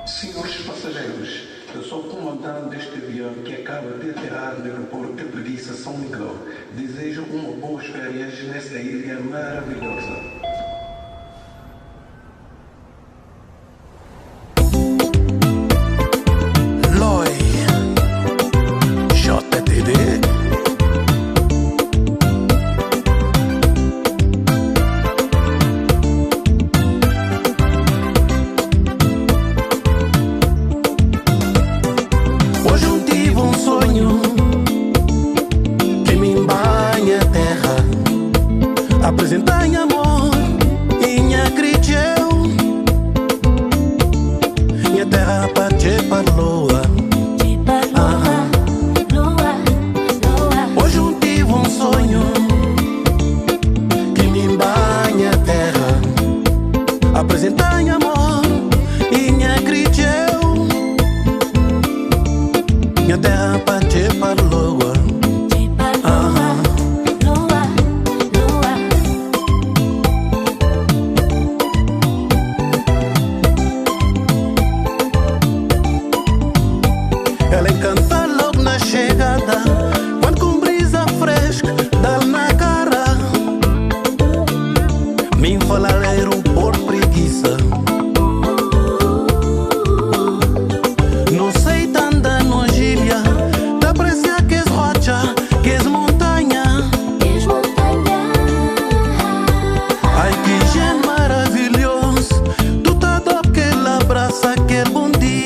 Senhores passageiros, eu sou o comandante deste avião que acaba de aterrar no aeroporto de Preguiça São Miguel. Desejo uma boas férias nesta ilha maravilhosa. Apresentar em amor e minha acrediteu. Minha terra para te parloa. Hoje eu tive um sonho que me banha a terra. Apresentar em amor e minha acrediteu. Minha terra para te parloa. Ela encanta logo na chegada, quando com brisa fresca dá na cara. Me falaram por preguiça. Não sei tanta nojilha, da pressa que es rocha, que es montanha. Ai que gente maravilhoso, tu tá top que ela abraça, que bom dia.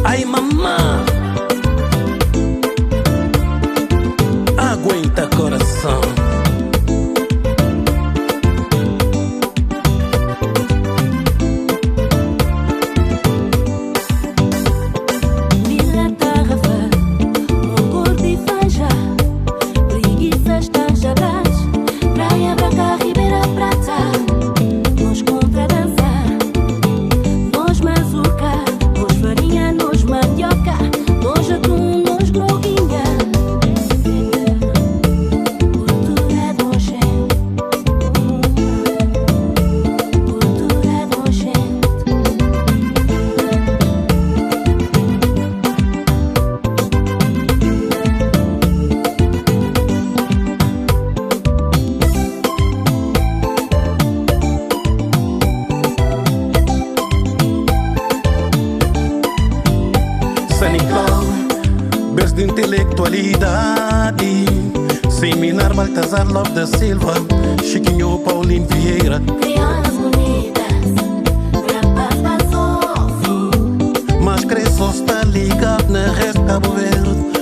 Ai mamã, aguenta coração. Vila Tarrafa, Moncorte e Fanja, Preguiça estás atrás, Praia Branca, Ribeira Prata, nós contra dançar, nós mazuca, nós farinha, nós mandioca, nós atum, nós droguinha. Cultura do gente, cultura do gente. Saniclau, berço de intelectualidade. Seminar Baltazar Lopes da Silva, Chiquinho Paulinho Vieira. Crianças bonitas, rapaz passou. Mas cresceu está ligado na resto Cabo Verde.